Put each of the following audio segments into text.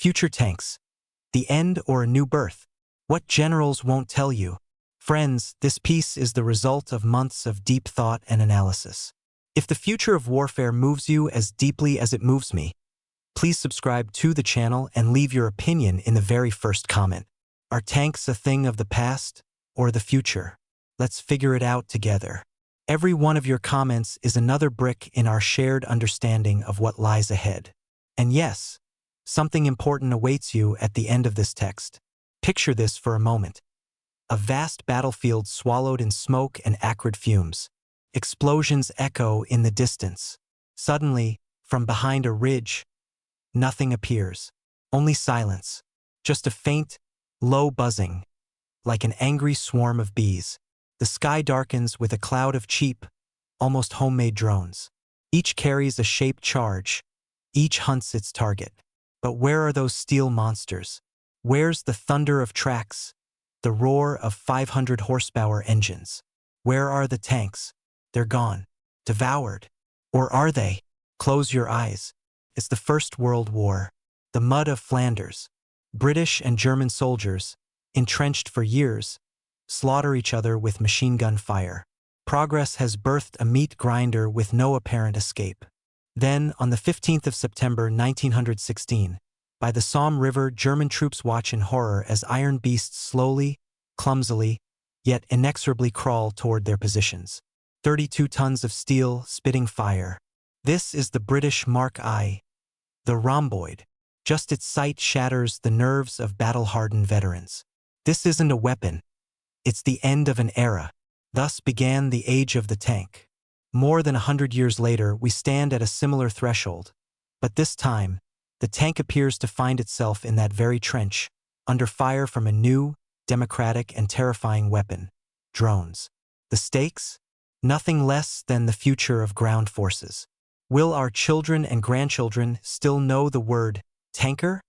Future tanks. The end or a new birth? What generals won't tell you? Friends, this piece is the result of months of deep thought and analysis. If the future of warfare moves you as deeply as it moves me, please subscribe to the channel and leave your opinion in the very first comment. Are tanks a thing of the past or the future? Let's figure it out together. Every one of your comments is another brick in our shared understanding of what lies ahead. And yes, something important awaits you at the end of this text. Picture this for a moment. A vast battlefield swallowed in smoke and acrid fumes. Explosions echo in the distance. Suddenly, from behind a ridge, nothing appears. Only silence. Just a faint, low buzzing, like an angry swarm of bees. The sky darkens with a cloud of cheap, almost homemade drones. Each carries a shaped charge. Each hunts its target. But where are those steel monsters? Where's the thunder of tracks? The roar of 500 horsepower engines? Where are the tanks? They're gone. Devoured. Or are they? Close your eyes. It's the First World War. The mud of Flanders. British and German soldiers, entrenched for years, slaughter each other with machine gun fire. Progress has birthed a meat grinder with no apparent escape. Then, on the 15th of September 1916, by the Somme River, German troops watch in horror as iron beasts slowly, clumsily, yet inexorably crawl toward their positions. 32 tons of steel spitting fire. This is the British Mark I, the rhomboid. Just its sight shatters the nerves of battle-hardened veterans. This isn't a weapon. It's the end of an era. Thus began the age of the tank. More than 100 years later, we stand at a similar threshold. But this time, the tank appears to find itself in that very trench, under fire from a new, democratic, and terrifying weapon: drones. The stakes? Nothing less than the future of ground forces. Will our children and grandchildren still know the word tanker?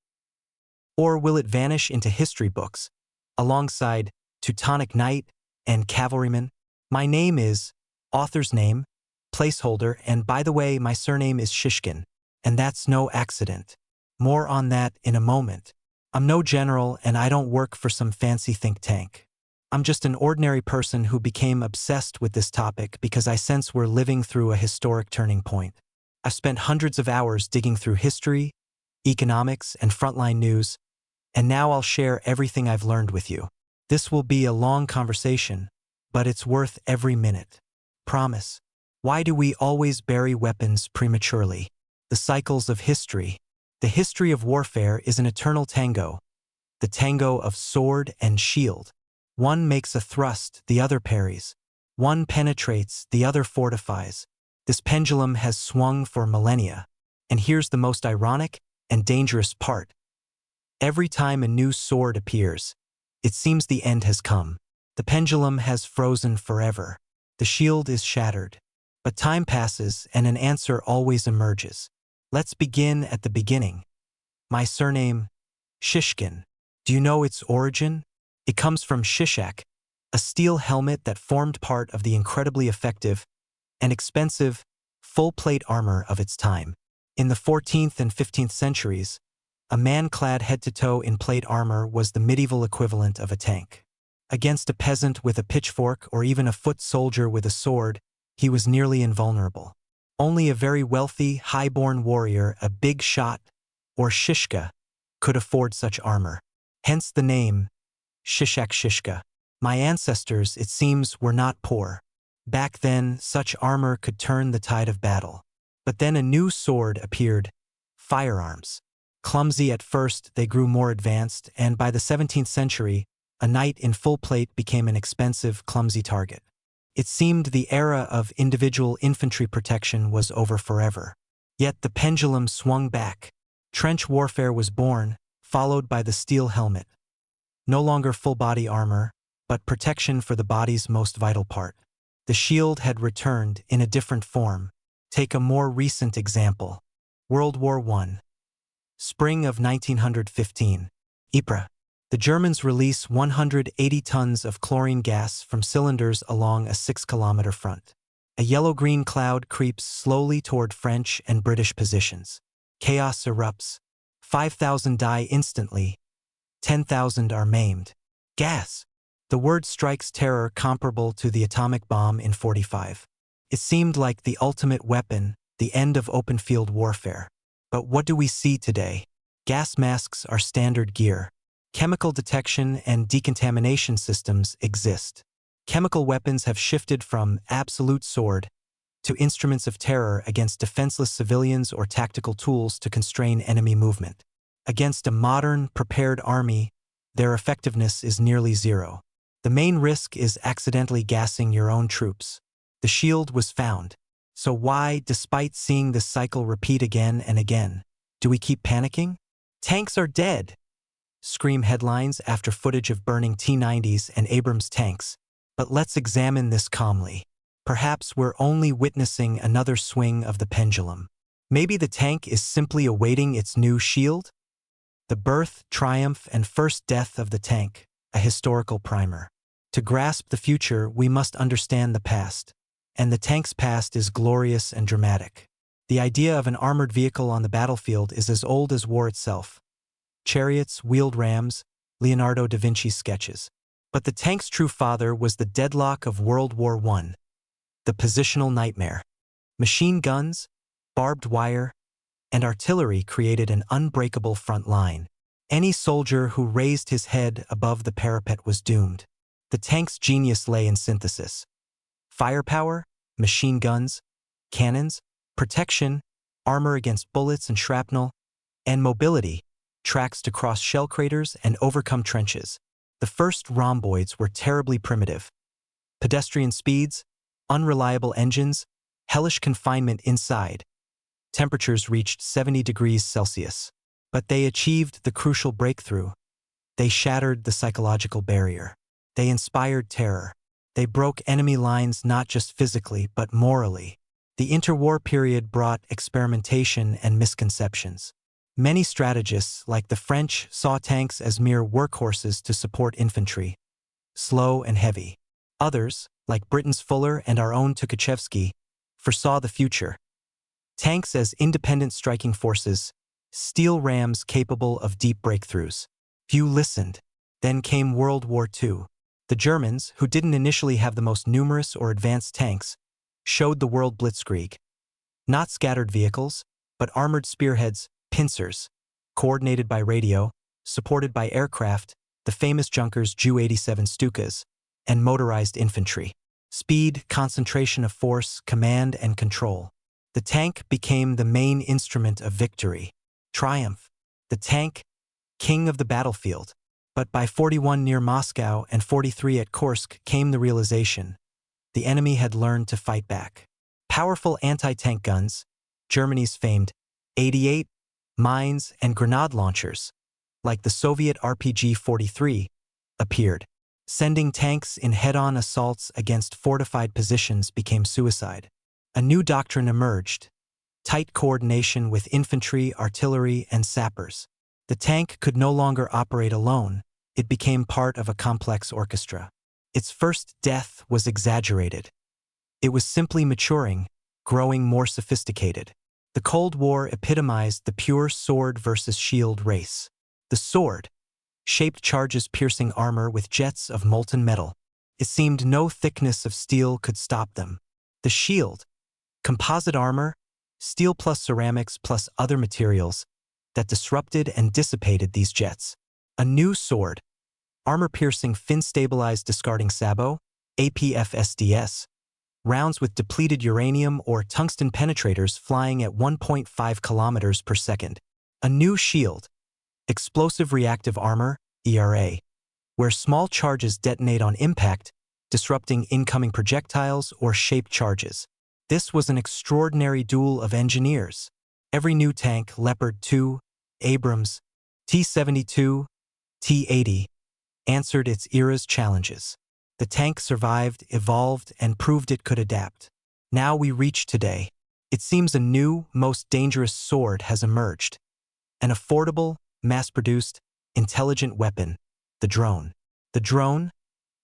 Or will it vanish into history books, alongside Teutonic Knight and Cavalryman? My name is, author's name, placeholder, and by the way, my surname is Shishkin, and that's no accident. More on that in a moment. I'm no general, and I don't work for some fancy think tank. I'm just an ordinary person who became obsessed with this topic because I sense we're living through a historic turning point. I've spent hundreds of hours digging through history, economics, and frontline news, and now I'll share everything I've learned with you. This will be a long conversation, but it's worth every minute. Promise. Why do we always bury weapons prematurely? The cycles of history. The history of warfare is an eternal tango, the tango of sword and shield. One makes a thrust, the other parries. One penetrates, the other fortifies. This pendulum has swung for millennia. And here's the most ironic and dangerous part. Every time a new sword appears, it seems the end has come. The pendulum has frozen forever. The shield is shattered. But time passes and an answer always emerges. Let's begin at the beginning. My surname, Shishkin. Do you know its origin? It comes from Shishak, a steel helmet that formed part of the incredibly effective and expensive full-plate armor of its time. In the 14th and 15th centuries, a man clad head-to-toe in plate armor was the medieval equivalent of a tank. Against a peasant with a pitchfork or even a foot soldier with a sword, he was nearly invulnerable. Only a very wealthy, high-born warrior, a big shot, or shishka, could afford such armor. Hence the name, Shishak Shishka. My ancestors, it seems, were not poor. Back then, such armor could turn the tide of battle. But then a new sword appeared: firearms. Clumsy at first, they grew more advanced, and by the 17th century, a knight in full plate became an expensive, clumsy target. It seemed the era of individual infantry protection was over forever. Yet the pendulum swung back. Trench warfare was born, followed by the steel helmet. No longer full-body armor, but protection for the body's most vital part. The shield had returned in a different form. Take a more recent example. World War I. Spring of 1915. Ypres. The Germans release 180 tons of chlorine gas from cylinders along a 6-kilometer front. A yellow-green cloud creeps slowly toward French and British positions. Chaos erupts. 5,000 die instantly, 10,000 are maimed. Gas. The word strikes terror comparable to the atomic bomb in 45. It seemed like the ultimate weapon, the end of open-field warfare. But what do we see today? Gas masks are standard gear. Chemical detection and decontamination systems exist. Chemical weapons have shifted from absolute sword to instruments of terror against defenseless civilians or tactical tools to constrain enemy movement. Against a modern, prepared army, their effectiveness is nearly zero. The main risk is accidentally gassing your own troops. The shield was found. So why, despite seeing this cycle repeat again and again, do we keep panicking? Tanks are dead, scream headlines after footage of burning T-90s and Abrams tanks. But let's examine this calmly. Perhaps we're only witnessing another swing of the pendulum. Maybe the tank is simply awaiting its new shield? The birth, triumph, and first death of the tank, a historical primer. To grasp the future, we must understand the past. And the tank's past is glorious and dramatic. The idea of an armored vehicle on the battlefield is as old as war itself. Chariots, wheeled rams, Leonardo da Vinci's sketches. But the tank's true father was the deadlock of World War I, the positional nightmare. Machine guns, barbed wire, and artillery created an unbreakable front line. Any soldier who raised his head above the parapet was doomed. The tank's genius lay in synthesis. Firepower, machine guns, cannons, protection, armor against bullets and shrapnel, and mobility, tracks to cross shell craters and overcome trenches. The first rhomboids were terribly primitive. Pedestrian speeds, unreliable engines, hellish confinement inside. Temperatures reached 70 degrees Celsius. But they achieved the crucial breakthrough. They shattered the psychological barrier. They inspired terror. They broke enemy lines not just physically, but morally. The interwar period brought experimentation and misconceptions. Many strategists, like the French, saw tanks as mere workhorses to support infantry, slow and heavy. Others, like Britain's Fuller and our own Tukhachevsky, foresaw the future. Tanks as independent striking forces, steel rams capable of deep breakthroughs. Few listened. Then came World War II. The Germans, who didn't initially have the most numerous or advanced tanks, showed the world blitzkrieg. Not scattered vehicles, but armored spearheads, pincers, coordinated by radio, supported by aircraft, the famous Junkers Ju-87 Stukas, and motorized infantry. Speed, concentration of force, command, and control. The tank became the main instrument of victory. Triumph. The tank, king of the battlefield. But by 41 near Moscow and 43 at Kursk came the realization. The enemy had learned to fight back. Powerful anti-tank guns, Germany's famed 88, mines, and grenade launchers, like the Soviet RPG-43, appeared. Sending tanks in head-on assaults against fortified positions became suicide. A new doctrine emerged: tight coordination with infantry, artillery, and sappers. The tank could no longer operate alone. It became part of a complex orchestra. Its first death was exaggerated. It was simply maturing, growing more sophisticated. The Cold War epitomized the pure sword versus shield race. The sword, shaped charges piercing armor with jets of molten metal. It seemed no thickness of steel could stop them. The shield, composite armor, steel plus ceramics plus other materials, that disrupted and dissipated these jets. A new sword, armor-piercing fin-stabilized discarding sabot, APF-SDS, rounds with depleted uranium or tungsten penetrators flying at 1.5 kilometers per second. A new shield, explosive reactive armor, ERA, where small charges detonate on impact, disrupting incoming projectiles or shaped charges. This was an extraordinary duel of engineers. Every new tank, Leopard 2, Abrams, T-72, T-80, answered its era's challenges. The tank survived, evolved, and proved it could adapt. Now we reach today. It seems a new, most dangerous sword has emerged. An affordable, mass-produced, intelligent weapon, the drone. The drone,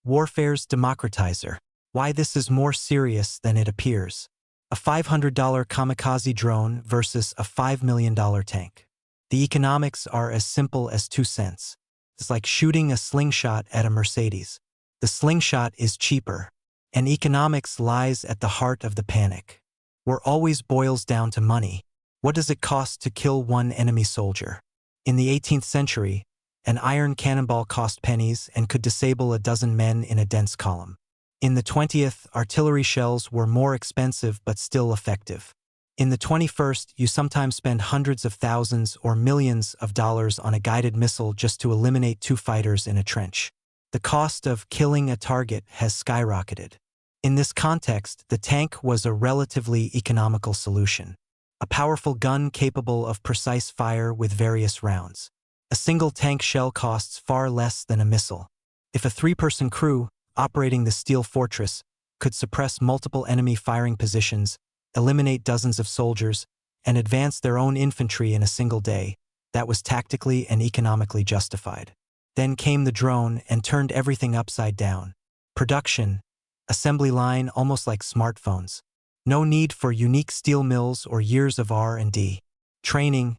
warfare's democratizer. Why this is more serious than it appears. A $500 kamikaze drone versus a $5 million tank. The economics are as simple as 2 cents. It's like shooting a slingshot at a Mercedes. The slingshot is cheaper, and economics lies at the heart of the panic. War always boils down to money. What does it cost to kill one enemy soldier? In the 18th century, an iron cannonball cost pennies and could disable a dozen men in a dense column. In the 20th, artillery shells were more expensive but still effective. In the 21st, you sometimes spend hundreds of thousands or millions of dollars on a guided missile just to eliminate 2 fighters in a trench. The cost of killing a target has skyrocketed. In this context, the tank was a relatively economical solution. A powerful gun capable of precise fire with various rounds. A single tank shell costs far less than a missile. If a 3-person crew, operating the steel fortress, could suppress multiple enemy firing positions, eliminate dozens of soldiers, and advance their own infantry in a single day, that was tactically and economically justified. Then came the drone and turned everything upside down. Production, assembly line almost like smartphones. No need for unique steel mills or years of R&D. Training,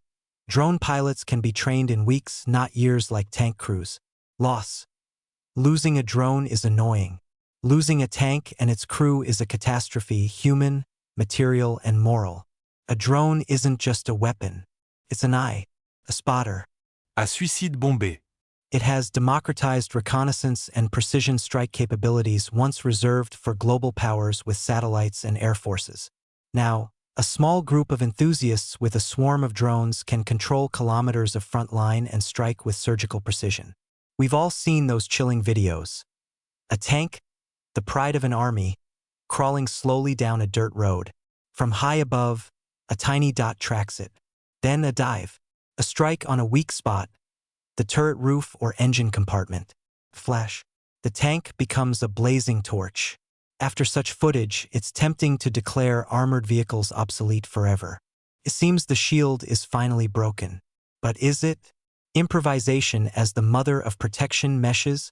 drone pilots can be trained in weeks, not years like tank crews. Loss. Losing a drone is annoying. Losing a tank and its crew is a catastrophe, human, material, and moral. A drone isn't just a weapon. It's an eye, a spotter. À suicide bombé. It has democratized reconnaissance and precision strike capabilities once reserved for global powers with satellites and air forces. Now, a small group of enthusiasts with a swarm of drones can control kilometers of front line and strike with surgical precision. We've all seen those chilling videos. A tank, the pride of an army, crawling slowly down a dirt road. From high above, a tiny dot tracks it. Then a dive. A strike on a weak spot. The turret roof or engine compartment. Flash. The tank becomes a blazing torch. After such footage, it's tempting to declare armored vehicles obsolete forever. It seems the shield is finally broken. But is it? Improvisation as the mother of protection meshes,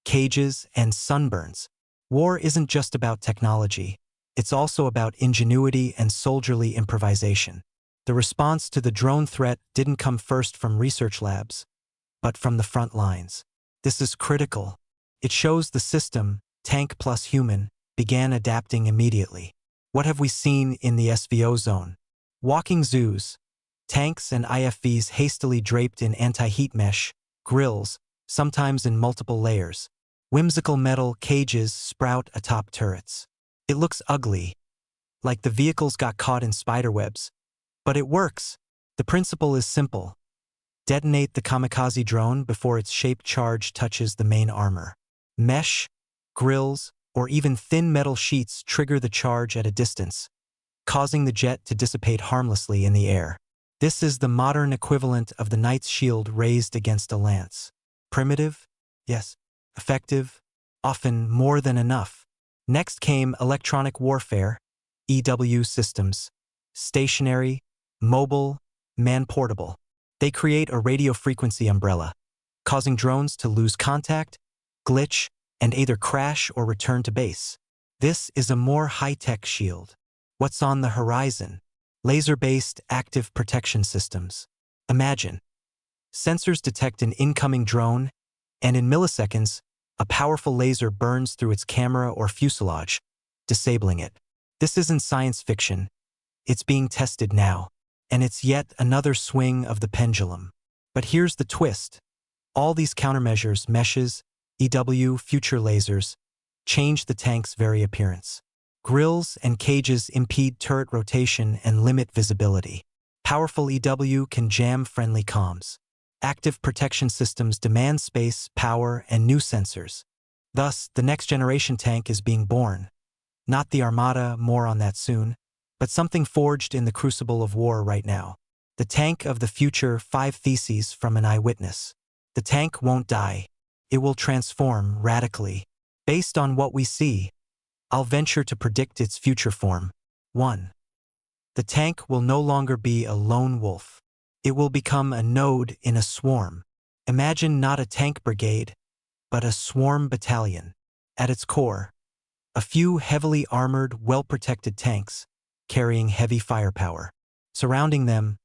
cages, and sunburns. War isn't just about technology. It's also about ingenuity and soldierly improvisation. The response to the drone threat didn't come first from research labs, but from the front lines. This is critical. It shows the system, tank plus human, began adapting immediately. What have we seen in the SVO zone? Walking zoos. Tanks and IFVs hastily draped in anti-heat mesh, grills, sometimes in multiple layers. Whimsical metal cages sprout atop turrets. It looks ugly, like the vehicles got caught in spiderwebs. But it works. The principle is simple. Detonate the kamikaze drone before its shaped charge touches the main armor. Mesh, grills, or even thin metal sheets trigger the charge at a distance, causing the jet to dissipate harmlessly in the air. This is the modern equivalent of the knight's shield raised against a lance. Primitive? Yes. Effective? Often more than enough. Next came electronic warfare, EW systems. Stationary, mobile, man-portable. They create a radio frequency umbrella, causing drones to lose contact, glitch, and either crash or return to base. This is a more high-tech shield. What's on the horizon? Laser-based active protection systems. Imagine. Sensors detect an incoming drone, and in milliseconds, a powerful laser burns through its camera or fuselage, disabling it. This isn't science fiction. It's being tested now. And it's yet another swing of the pendulum. But here's the twist. All these countermeasures, meshes, EW, future lasers, change the tank's very appearance. Grills and cages impede turret rotation and limit visibility. Powerful EW can jam friendly comms. Active protection systems demand space, power, and new sensors. Thus, the next generation tank is being born. Not the Armada, more on that soon, but something forged in the crucible of war right now. The tank of the future, 5 theses from an eyewitness. The tank won't die. It will transform radically. Based on what we see, I'll venture to predict its future form. 1. The tank will no longer be a lone wolf. It will become a node in a swarm. Imagine not a tank brigade, but a swarm battalion. At its core, a few heavily armored, well-protected tanks, carrying heavy firepower. Surrounding them,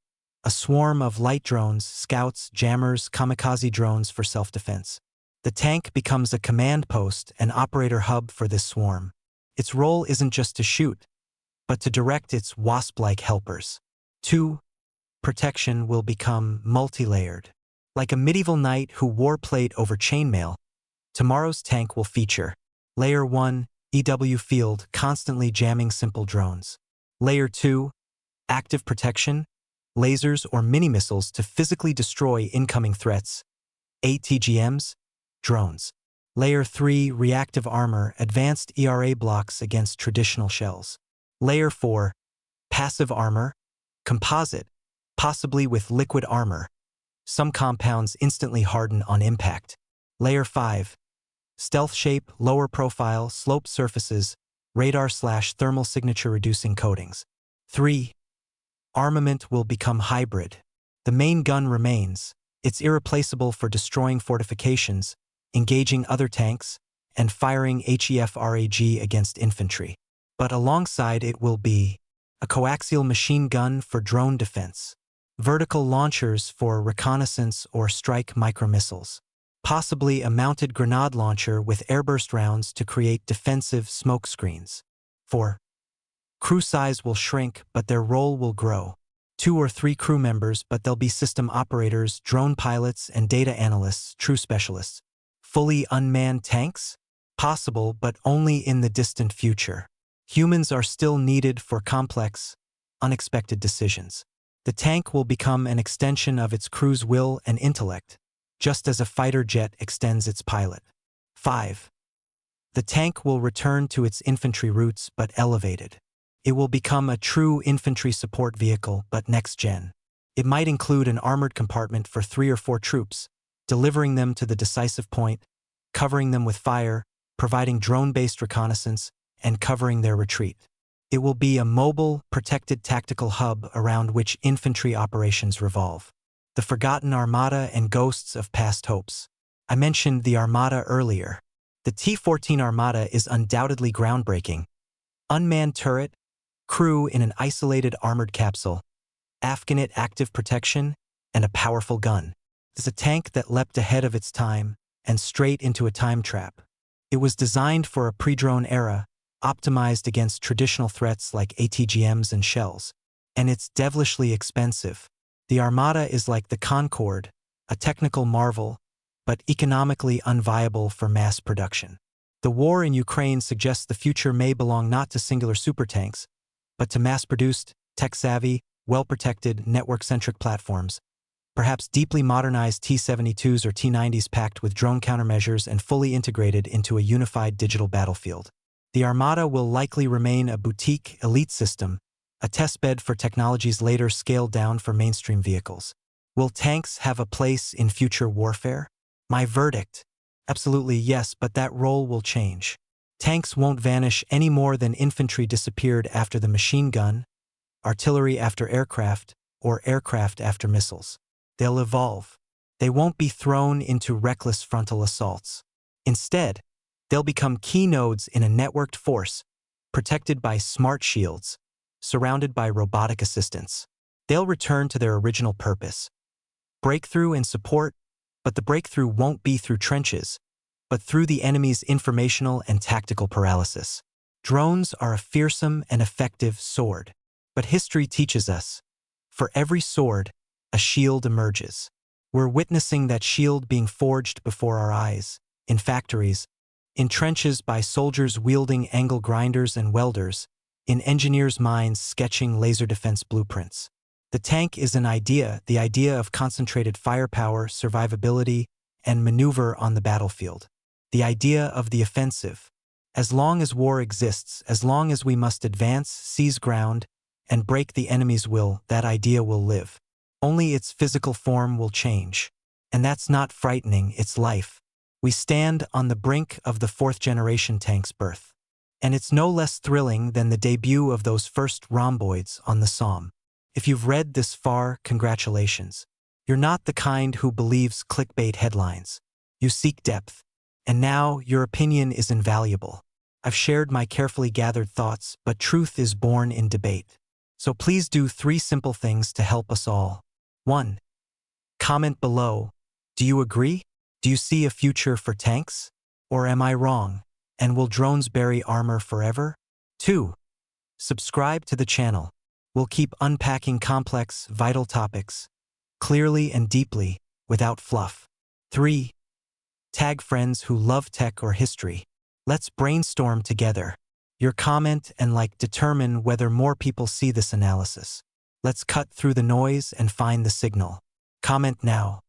A swarm of light drones, scouts, jammers, kamikaze drones for self-defense. The tank becomes a command post and operator hub for this swarm. Its role isn't just to shoot, but to direct its wasp-like helpers. 2. Protection will become multi-layered. Like a medieval knight who wore plate over chainmail, tomorrow's tank will feature Layer 1, EW field, constantly jamming simple drones. Layer 2, active protection, lasers or mini-missiles to physically destroy incoming threats, ATGMs, drones. Layer 3, reactive armor, advanced ERA blocks against traditional shells. Layer 4, passive armor, composite, possibly with liquid armor. Some compounds instantly harden on impact. Layer 5, stealth shape, lower profile, sloped surfaces, radar/thermal signature reducing coatings. 3. Armament will become hybrid. The main gun remains. It's irreplaceable for destroying fortifications, engaging other tanks, and firing HEFRAG against infantry. But alongside it will be a coaxial machine gun for drone defense, vertical launchers for reconnaissance or strike micromissiles, possibly a mounted grenade launcher with airburst rounds to create defensive smoke screens. 4. Crew size will shrink, but their role will grow. 2 or 3 crew members, but they'll be system operators, drone pilots, and data analysts, true specialists. Fully unmanned tanks? Possible, but only in the distant future. Humans are still needed for complex, unexpected decisions. The tank will become an extension of its crew's will and intellect, just as a fighter jet extends its pilot. 5. The tank will return to its infantry roots but elevated. It will become a true infantry support vehicle but next-gen. It might include an armored compartment for 3 or 4 troops, delivering them to the decisive point, covering them with fire, providing drone-based reconnaissance, and covering their retreat. It will be a mobile, protected tactical hub around which infantry operations revolve. The forgotten armada and ghosts of past hopes. I mentioned the armada earlier. The T-14 armada is undoubtedly groundbreaking. Unmanned turret, crew in an isolated armored capsule, Afghanite active protection, and a powerful gun. It's a tank that leapt ahead of its time and straight into a time trap. It was designed for a pre-drone era, optimized against traditional threats like ATGMs and shells. And it's devilishly expensive. The Armada is like the Concorde, a technical marvel, but economically unviable for mass production. The war in Ukraine suggests the future may belong not to singular supertanks, but to mass-produced, tech-savvy, well-protected, network-centric platforms, perhaps deeply modernized T-72s or T-90s packed with drone countermeasures and fully integrated into a unified digital battlefield. The Armada will likely remain a boutique, elite system, a testbed for technologies later scaled down for mainstream vehicles. Will tanks have a place in future warfare? My verdict: absolutely yes, but that role will change. Tanks won't vanish any more than infantry disappeared after the machine gun, artillery after aircraft, or aircraft after missiles. They'll evolve. They won't be thrown into reckless frontal assaults. Instead, they'll become key nodes in a networked force, protected by smart shields, surrounded by robotic assistants. They'll return to their original purpose: breakthrough and support, but the breakthrough won't be through trenches, but through the enemy's informational and tactical paralysis. Drones are a fearsome and effective sword. But history teaches us, for every sword, a shield emerges. We're witnessing that shield being forged before our eyes, in factories, in trenches by soldiers wielding angle grinders and welders, in engineers' minds sketching laser defense blueprints. The tank is an idea, the idea of concentrated firepower, survivability, and maneuver on the battlefield. The idea of the offensive. As long as war exists, as long as we must advance, seize ground, and break the enemy's will, that idea will live. Only its physical form will change. And that's not frightening, it's life. We stand on the brink of the 4th-generation tank's birth. And it's no less thrilling than the debut of those first rhomboids on the Somme. If you've read this far, congratulations. You're not the kind who believes clickbait headlines. You seek depth. And now your opinion is invaluable. I've shared my carefully gathered thoughts, but truth is born in debate. So please do 3 simple things to help us all. 1. Comment below. Do you agree? Do you see a future for tanks? Or am I wrong? And will drones bury armor forever? 2. Subscribe to the channel. We'll keep unpacking complex, vital topics, clearly and deeply, without fluff. 3. Tag friends who love tech or history. Let's brainstorm together. Your comment and like determine whether more people see this analysis. Let's cut through the noise and find the signal. Comment now.